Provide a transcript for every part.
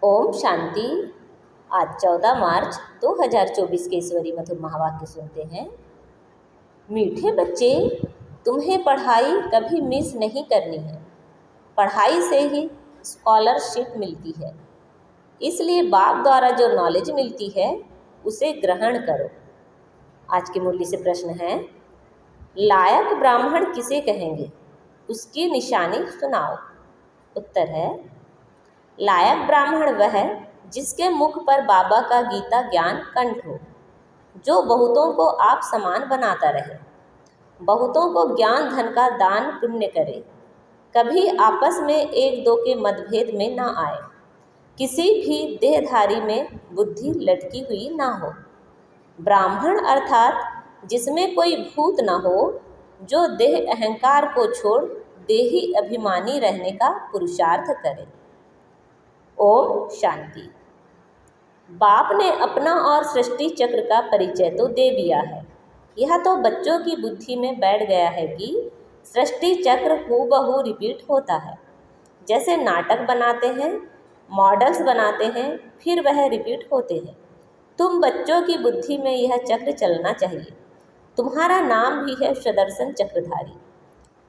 ओम शांति। आज 14 मार्च 2024 के ईश्वरी मधुर महावाक्य सुनते हैं। मीठे बच्चे, तुम्हें पढ़ाई कभी मिस नहीं करनी है। पढ़ाई से ही स्कॉलरशिप मिलती है, इसलिए बाप द्वारा जो नॉलेज मिलती है उसे ग्रहण करो। आज की मुरली से प्रश्न है, लायक ब्राह्मण किसे कहेंगे, उसकी निशानी सुनाओ। उत्तर है, लायक ब्राह्मण वह है जिसके मुख पर बाबा का गीता ज्ञान कंठ हो, जो बहुतों को आप समान बनाता रहे, बहुतों को ज्ञान धन का दान पुण्य करे, कभी आपस में एक दो के मतभेद में ना आए, किसी भी देहधारी में बुद्धि लटकी हुई ना हो। ब्राह्मण अर्थात जिसमें कोई भूत न हो, जो देह अहंकार को छोड़ देही अभिमानी रहने का पुरुषार्थ करे। ओम शांति। बाप ने अपना और सृष्टि चक्र का परिचय तो दे दिया है। यह तो बच्चों की बुद्धि में बैठ गया है कि सृष्टि चक्र हूबहू रिपीट होता है। जैसे नाटक बनाते हैं, मॉडल्स बनाते हैं, फिर वह रिपीट होते हैं। तुम बच्चों की बुद्धि में यह चक्र चलना चाहिए। तुम्हारा नाम भी है सुदर्शन चक्रधारी,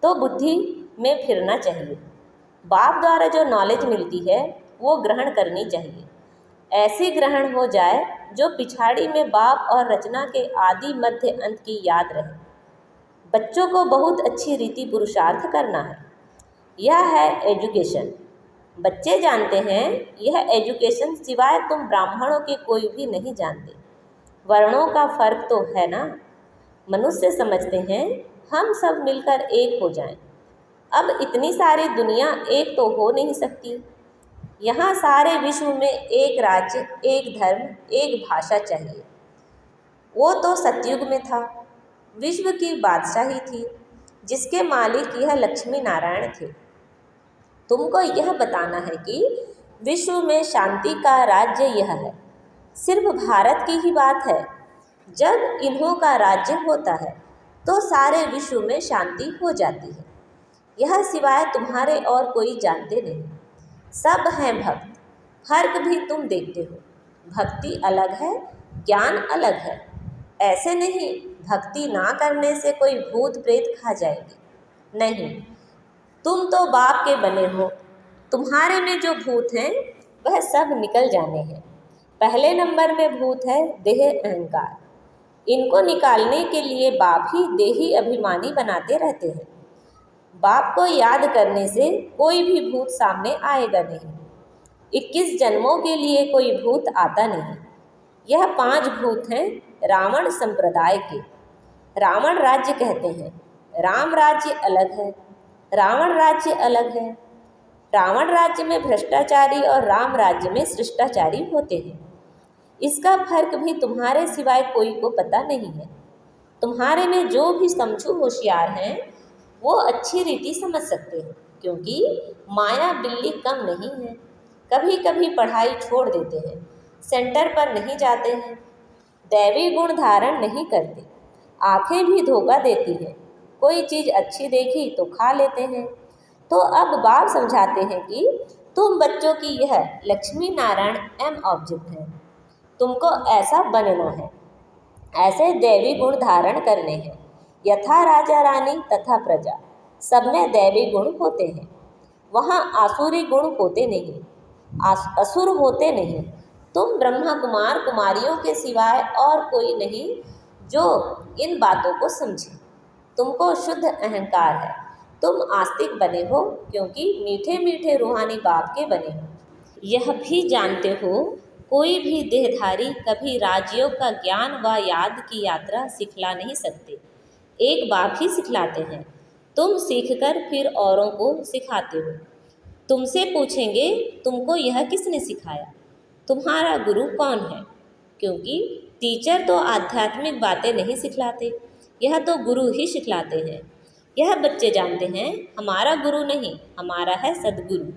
तो बुद्धि में फिरना चाहिए। बाप द्वारा जो नॉलेज मिलती है वो ग्रहण करनी चाहिए। ऐसी ग्रहण हो जाए जो पिछाड़ी में बाप और रचना के आदि मध्य अंत की याद रहे। बच्चों को बहुत अच्छी रीति पुरुषार्थ करना है। यह है एजुकेशन। बच्चे जानते हैं यह एजुकेशन सिवाय तुम ब्राह्मणों के कोई भी नहीं जानते। वर्णों का फर्क तो है ना। मनुष्य समझते हैं हम सब मिलकर एक हो जाएं। अब इतनी सारी दुनिया एक तो हो नहीं सकती। यहाँ सारे विश्व में एक राज्य, एक धर्म, एक भाषा चाहिए। वो तो सतयुग में था। विश्व की बादशाही थी, जिसके मालिक यह लक्ष्मी नारायण थे। तुमको यह बताना है कि विश्व में शांति का राज्य यह है। सिर्फ भारत की ही बात है। जब इन्हों का राज्य होता है तो सारे विश्व में शांति हो जाती है। यह सिवाय तुम्हारे और कोई जानते नहीं। सब हैं भक्त। फर्क भी तुम देखते हो। भक्ति अलग है, ज्ञान अलग है। ऐसे नहीं भक्ति ना करने से कोई भूत प्रेत खा जाएगी। नहीं, तुम तो बाप के बने हो। तुम्हारे में जो भूत हैं वह सब निकल जाने हैं। पहले नंबर में भूत है देह अहंकार। इनको निकालने के लिए बाप ही देही अभिमानी बनाते रहते हैं। बाप को याद करने से कोई भी भूत सामने आएगा नहीं। 21 जन्मों के लिए कोई भूत आता नहीं। यह 5 भूत हैं रावण संप्रदाय के। रावण राज्य कहते हैं। राम राज्य अलग है, रावण राज्य अलग है। रावण राज्य में भ्रष्टाचारी और राम राज्य में शिष्टाचारी होते हैं। इसका फर्क भी तुम्हारे सिवाय कोई को पता नहीं है। तुम्हारे में जो भी समझू होशियार हैं वो अच्छी रीति समझ सकते हैं, क्योंकि माया बिल्ली कम नहीं है। कभी कभी पढ़ाई छोड़ देते हैं, सेंटर पर नहीं जाते हैं, दैवी गुण धारण नहीं करते, आंखें भी धोखा देती हैं। कोई चीज़ अच्छी देखी तो खा लेते हैं। तो अब बाप समझाते हैं कि तुम बच्चों की यह लक्ष्मी नारायण एम ऑब्जेक्ट है। तुमको ऐसा बनना है, ऐसे दैवी गुण धारण करने हैं। यथा राजा रानी तथा प्रजा, सब में दैवी गुण होते हैं। वहाँ आसुरी गुण होते नहीं, असुर होते नहीं। तुम ब्रह्मा कुमार कुमारियों के सिवाय और कोई नहीं जो इन बातों को समझे। तुमको शुद्ध अहंकार है। तुम आस्तिक बने हो क्योंकि मीठे मीठे रूहानी बाप के बने हो। यह भी जानते हो कोई भी देहधारी कभी राजयोग का ज्ञान व याद की यात्रा सिखला नहीं सकते। एक बाप ही सिखलाते हैं। तुम सीखकर फिर औरों को सिखाते हो। तुमसे पूछेंगे तुमको यह किसने सिखाया, तुम्हारा गुरु कौन है? क्योंकि टीचर तो आध्यात्मिक बातें नहीं सिखलाते, यह तो गुरु ही सिखलाते हैं। यह बच्चे जानते हैं हमारा गुरु नहीं, हमारा है सदगुरु।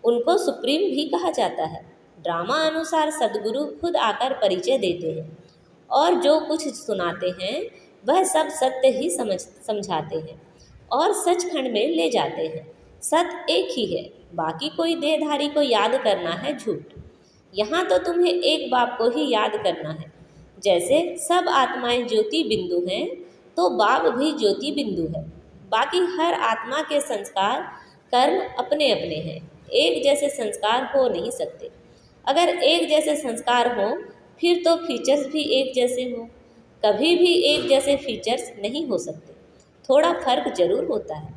उनको सुप्रीम भी कहा जाता है। ड्रामा अनुसार सदगुरु खुद आकर परिचय देते हैं और जो कुछ सुनाते हैं वह सब सत्य ही समझाते हैं और सचखंड में ले जाते हैं। सत्य एक ही है, बाकी कोई देहधारी को याद करना है झूठ। यहाँ तो तुम्हें एक बाप को ही याद करना है। जैसे सब आत्माएं ज्योति बिंदु हैं, तो बाप भी ज्योति बिंदु है। बाकी हर आत्मा के संस्कार कर्म अपने अपने हैं, एक जैसे संस्कार हो नहीं सकते। अगर एक जैसे संस्कार हो फिर तो फीचर्स भी एक जैसे हों। कभी भी एक जैसे फीचर्स नहीं हो सकते, थोड़ा फर्क जरूर होता है।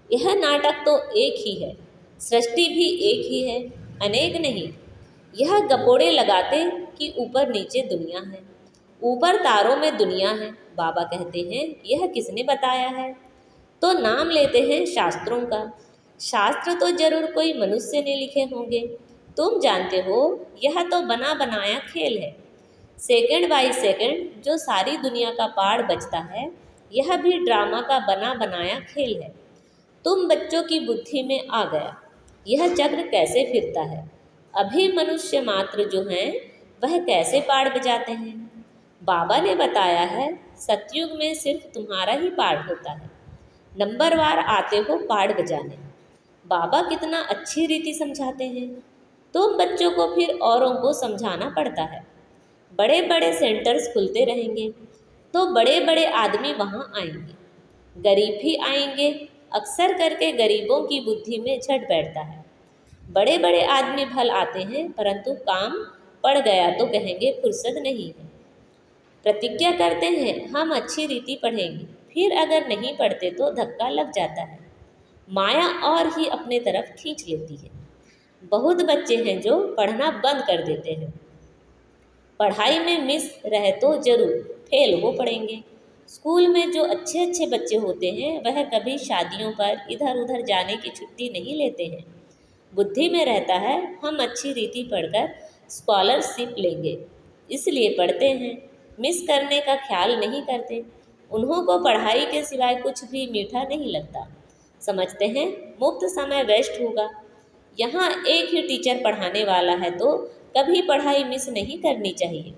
यह नाटक तो एक ही है, सृष्टि भी एक ही है, अनेक नहीं। यह गपोड़े लगाते कि ऊपर नीचे दुनिया है, ऊपर तारों में दुनिया है। बाबा कहते हैं यह किसने बताया है? तो नाम लेते हैं शास्त्रों का। शास्त्र तो जरूर कोई मनुष्य ने लिखे होंगे। तुम जानते हो यह तो बना बनाया खेल है। सेकंड बाय सेकंड जो सारी दुनिया का पाड़ बचता है, यह भी ड्रामा का बना बनाया खेल है। तुम बच्चों की बुद्धि में आ गया यह चक्र कैसे फिरता है। अभी मनुष्य मात्र जो हैं वह कैसे पाड़ बजाते हैं। बाबा ने बताया है सतयुग में सिर्फ तुम्हारा ही पाठ होता है, नंबरवार आते हो पाड़ बजाने। बाबा कितना अच्छी रीति समझाते हैं। तुम बच्चों को फिर औरों को समझाना पड़ता है। बड़े बड़े सेंटर्स खुलते रहेंगे तो बड़े बड़े आदमी वहाँ आएंगे, गरीब भी आएंगे। अक्सर करके गरीबों की बुद्धि में झट बैठता है। बड़े बड़े आदमी भल आते हैं, परंतु काम पड़ गया तो कहेंगे फुर्सत नहीं है। प्रतिज्ञा करते हैं हम अच्छी रीति पढ़ेंगे, फिर अगर नहीं पढ़ते तो धक्का लग जाता है। माया और ही अपने तरफ खींच लेती है। बहुत बच्चे हैं जो पढ़ना बंद कर देते हैं। पढ़ाई में मिस रहे तो जरूर फेल हो पड़ेंगे। स्कूल में जो अच्छे अच्छे बच्चे होते हैं वह कभी शादियों पर इधर उधर जाने की छुट्टी नहीं लेते हैं। बुद्धि में रहता है हम अच्छी रीति पढ़कर स्कॉलरशिप लेंगे, इसलिए पढ़ते हैं। मिस करने का ख्याल नहीं करते। उन्हों को पढ़ाई के सिवाय कुछ भी मीठा नहीं लगता। समझते हैं मुफ्त समय वेस्ट होगा। यहाँ एक ही टीचर पढ़ाने वाला है तो कभी पढ़ाई मिस नहीं करनी चाहिए।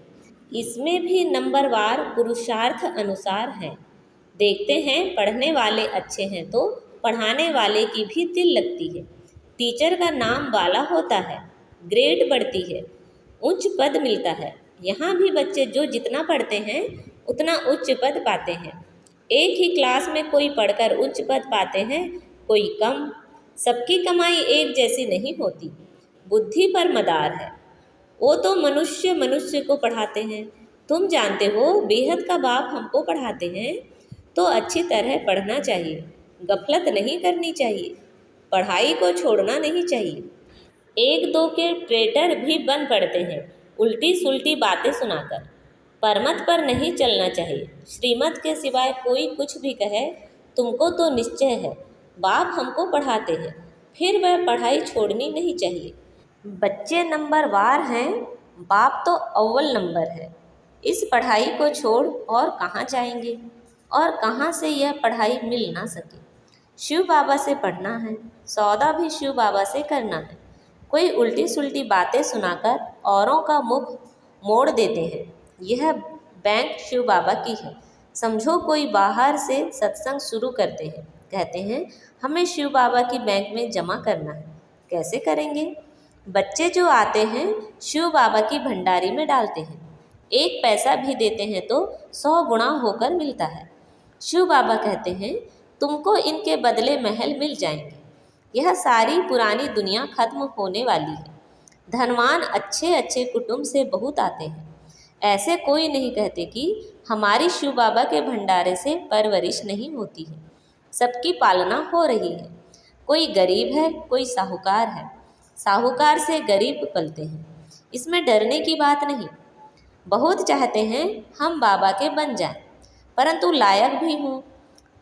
इसमें भी नंबरवार पुरुषार्थ अनुसार है। देखते हैं पढ़ने वाले अच्छे हैं तो पढ़ाने वाले की भी दिल लगती है। टीचर का नाम वाला होता है, ग्रेड बढ़ती है, उच्च पद मिलता है। यहाँ भी बच्चे जो जितना पढ़ते हैं उतना उच्च पद पाते हैं। एक ही क्लास में कोई पढ़कर उच्च पद पाते हैं, कोई कम। सबकी कमाई एक जैसी नहीं होती। बुद्धि पर मदार है। वो तो मनुष्य मनुष्य को पढ़ाते हैं। तुम जानते हो बेहद का बाप हमको पढ़ाते हैं, तो अच्छी तरह पढ़ना चाहिए, गफलत नहीं करनी चाहिए, पढ़ाई को छोड़ना नहीं चाहिए। एक दो के ट्रेटर भी बन पड़ते हैं उल्टी सुल्टी बातें सुनाकर। परमत पर नहीं चलना चाहिए। श्रीमत के सिवाय कोई कुछ भी कहे तुमको तो निश्चय है बाप हमको पढ़ाते हैं, फिर वह पढ़ाई छोड़नी नहीं चाहिए। बच्चे नंबरवार हैं, बाप तो अव्वल नंबर है। इस पढ़ाई को छोड़ और कहाँ जाएंगे, और कहाँ से यह पढ़ाई मिल ना सके। शिव बाबा से पढ़ना है, सौदा भी शिव बाबा से करना है। कोई उल्टी सुल्टी बातें सुनाकर औरों का मुख मोड़ देते हैं। यह बैंक शिव बाबा की है। समझो कोई बाहर से सत्संग शुरू करते हैं, कहते हैं हमें शिव बाबा की बैंक में जमा करना है। कैसे करेंगे? बच्चे जो आते हैं शिव बाबा की भंडारी में डालते हैं। एक पैसा भी देते हैं तो 100 गुणा होकर मिलता है। शिव बाबा कहते हैं तुमको इनके बदले महल मिल जाएंगे। यह सारी पुरानी दुनिया खत्म होने वाली है। धनवान अच्छे अच्छे कुटुंब से बहुत आते हैं। ऐसे कोई नहीं कहते कि हमारी शिव बाबा के भंडारे से परवरिश नहीं होती है। सबकी पालना हो रही है। कोई गरीब है, कोई साहूकार है। साहूकार से गरीब पलते हैं, इसमें डरने की बात नहीं। बहुत चाहते हैं हम बाबा के बन जाएं, परंतु लायक भी हों,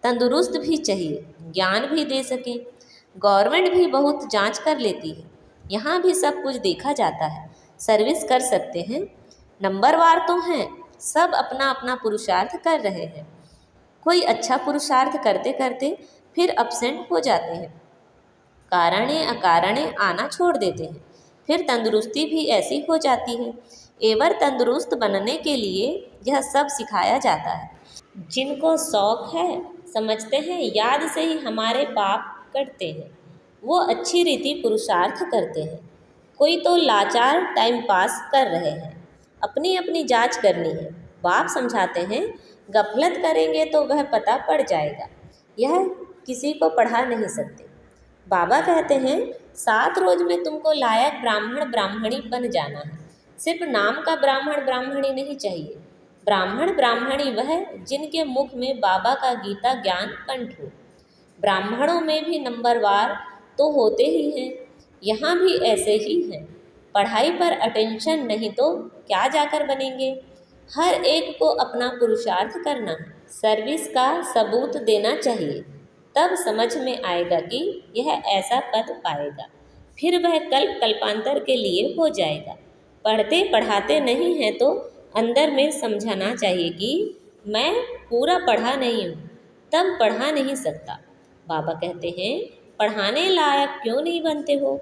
तंदुरुस्त भी चाहिए, ज्ञान भी दे सकें। गवर्नमेंट भी बहुत जांच कर लेती है। यहाँ भी सब कुछ देखा जाता है। सर्विस कर सकते हैं। नंबरवार तो हैं, सब अपना अपना पुरुषार्थ कर रहे हैं। कोई अच्छा पुरुषार्थ करते करते फिर अपसेंट हो जाते हैं, कारणे अकारणे आना छोड़ देते हैं। फिर तंदुरुस्ती भी ऐसी हो जाती है। एवर तंदुरुस्त बनने के लिए यह सब सिखाया जाता है। जिनको शौक है समझते हैं याद से ही हमारे पाप कटते हैं, वो अच्छी रीति पुरुषार्थ करते हैं। कोई तो लाचार टाइम पास कर रहे हैं, अपनी अपनी जांच करनी है। बाप समझाते हैं, गफलत करेंगे तो वह पता पड़ जाएगा, यह किसी को पढ़ा नहीं सकते। बाबा कहते हैं, 7 रोज में तुमको लायक ब्राह्मण ब्राह्मणी बन जाना है। सिर्फ नाम का ब्राह्मण ब्राह्मणी नहीं चाहिए। ब्राह्मण ब्राह्मणी वह जिनके मुख में बाबा का गीता ज्ञान कंठ हो। ब्राह्मणों में भी नंबरवार तो होते ही हैं, यहाँ भी ऐसे ही हैं। पढ़ाई पर अटेंशन नहीं तो क्या जाकर बनेंगे। हर एक को अपना पुरुषार्थ करना है, सर्विस का सबूत देना चाहिए, तब समझ में आएगा कि यह ऐसा पद पाएगा, फिर वह कल्प कल्पांतर के लिए हो जाएगा। पढ़ते पढ़ाते नहीं हैं तो अंदर में समझाना चाहिए कि मैं पूरा पढ़ा नहीं हूँ, तब पढ़ा नहीं सकता। बाबा कहते हैं, पढ़ाने लायक क्यों नहीं बनते हो,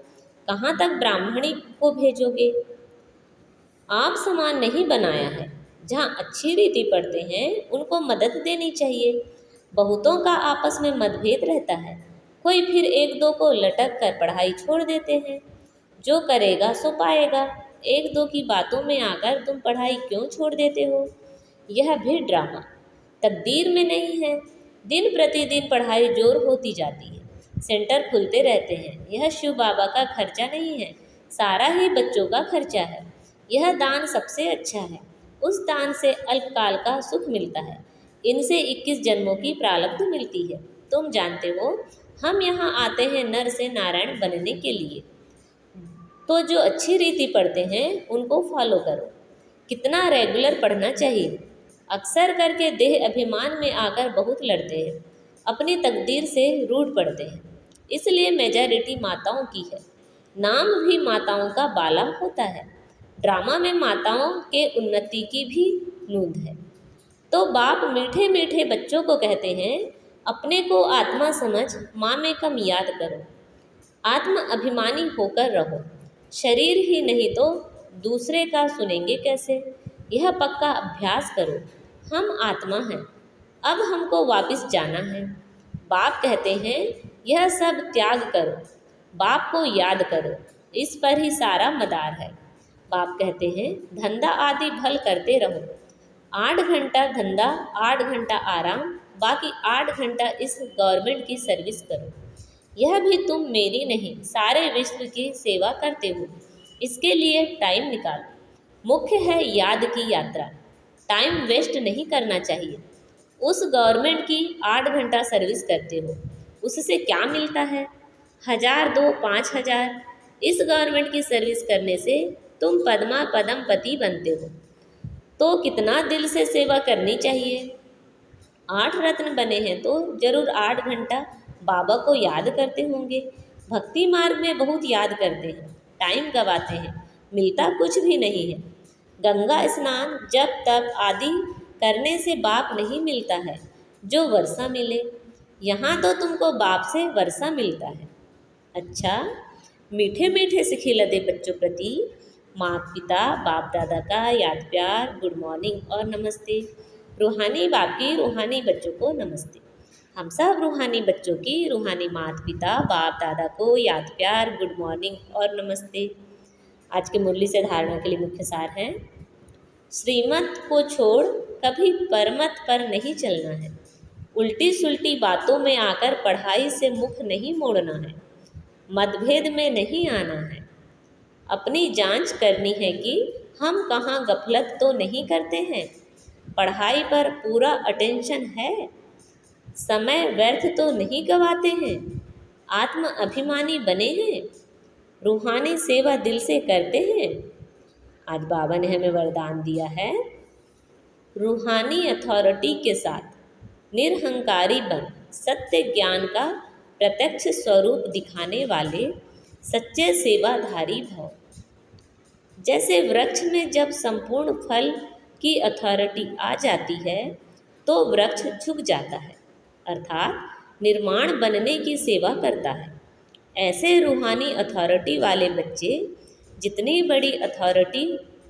कहाँ तक ब्राह्मणी को भेजोगे। आप समान नहीं बनाया है, जहाँ अच्छी रीति पढ़ते हैं उनको मदद देनी चाहिए। बहुतों का आपस में मतभेद रहता है, कोई फिर एक दो को लटक कर पढ़ाई छोड़ देते हैं। जो करेगा सो पाएगा, एक दो की बातों में आकर तुम पढ़ाई क्यों छोड़ देते हो। यह भी ड्रामा तकदीर में नहीं है। दिन प्रतिदिन पढ़ाई जोर होती जाती है, सेंटर खुलते रहते हैं। यह शिव बाबा का खर्चा नहीं है, सारा ही बच्चों का खर्चा है। यह दान सबसे अच्छा है, उस दान से अल्पकाल का सुख मिलता है, इनसे 21 जन्मों की प्रारब्ध मिलती है। तुम जानते हो, हम यहाँ आते हैं नर से नारायण बनने के लिए, तो जो अच्छी रीति पढ़ते हैं उनको फॉलो करो। कितना रेगुलर पढ़ना चाहिए। अक्सर करके देह अभिमान में आकर बहुत लड़ते हैं, अपनी तकदीर से रूठ पड़ते हैं, इसलिए मेजॉरिटी माताओं की है। नाम भी माताओं का बाला होता है, ड्रामा में माताओं के उन्नति की भी नूंद है। तो बाप मीठे मीठे बच्चों को कहते हैं, अपने को आत्मा समझ, माँ में कम याद करो, आत्म अभिमानी होकर रहो। शरीर ही नहीं तो दूसरे का सुनेंगे कैसे। यह पक्का अभ्यास करो। हम आत्मा हैं, अब हमको वापस जाना है। बाप कहते हैं, यह सब त्याग करो, बाप को याद करो, इस पर ही सारा मदार है। बाप कहते हैं, धंधा आदि भल करते रहो। 8 घंटा धंधा, 8 घंटा आराम, बाकी 8 घंटा इस गवर्नमेंट की सर्विस करो। यह भी तुम मेरी नहीं, सारे विश्व की सेवा करते हो, इसके लिए टाइम निकालो। मुख्य है याद की यात्रा, टाइम वेस्ट नहीं करना चाहिए। उस गवर्नमेंट की 8 घंटा सर्विस करते हो, उससे क्या मिलता है? 1000 दो 5000। इस गवर्नमेंट की सर्विस करने से तुम पद्मा पदम पति बनते हो, तो कितना दिल से सेवा करनी चाहिए। 8 रत्न बने हैं तो जरूर 8 घंटा बाबा को याद करते होंगे। भक्ति मार्ग में बहुत याद करते हैं, टाइम गवाते हैं, मिलता कुछ भी नहीं है। गंगा स्नान जप तप आदि करने से बाप नहीं मिलता है जो वर्षा मिले। यहाँ तो तुमको बाप से वर्षा मिलता है। अच्छा, मीठे मीठे से खिलते बच्चों प्रति माता पिता बाप दादा का याद प्यार, गुड मॉर्निंग और नमस्ते। रूहानी बाप की रूहानी बच्चों को नमस्ते। हम सब रूहानी बच्चों की रूहानी माता पिता बाप दादा को याद प्यार, गुड मॉर्निंग और नमस्ते। आज के मुरली से धारणा के लिए मुख्य सार है, श्रीमत को छोड़ कभी परमत पर नहीं चलना है। उल्टी सुल्टी बातों में आकर पढ़ाई से मुख नहीं मोड़ना है। मतभेद में नहीं आना है। अपनी जांच करनी है कि हम कहाँ गफलत तो नहीं करते हैं। पढ़ाई पर पूरा अटेंशन है, समय व्यर्थ तो नहीं गवाते हैं, आत्म अभिमानी बने हैं, रूहानी सेवा दिल से करते हैं। आज बाबा ने हमें वरदान दिया है, रूहानी अथॉरिटी के साथ निरहंकारी बन सत्य ज्ञान का प्रत्यक्ष स्वरूप दिखाने वाले सच्चे सेवाधारी भव। जैसे वृक्ष में जब संपूर्ण फल की अथॉरिटी आ जाती है तो वृक्ष झुक जाता है, अर्थात निर्माण बनने की सेवा करता है। ऐसे रूहानी अथॉरिटी वाले बच्चे जितनी बड़ी अथॉरिटी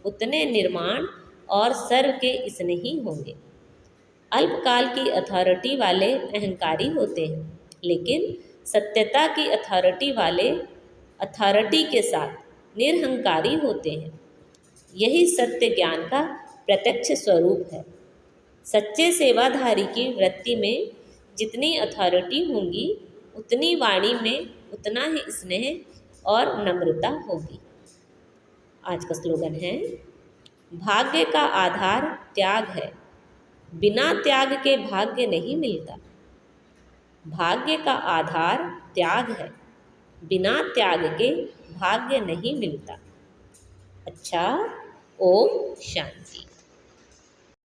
उतने निर्माण और सर्व के स्नेही ही होंगे। अल्पकाल की अथॉरिटी वाले अहंकारी होते हैं, लेकिन सत्यता की अथॉरिटी वाले अथॉरिटी के साथ निरहंकारी होते हैं। यही सत्य ज्ञान का प्रत्यक्ष स्वरूप है। सच्चे सेवाधारी की वृत्ति में जितनी अथॉरिटी होंगी, उतनी वाणी में उतना ही स्नेह और नम्रता होगी। आज का स्लोगन है, भाग्य का आधार त्याग है, बिना त्याग के भाग्य नहीं मिलता। भाग्य का आधार त्याग है, बिना त्याग के भाग्य नहीं मिलता। अच्छा, ओम शांति।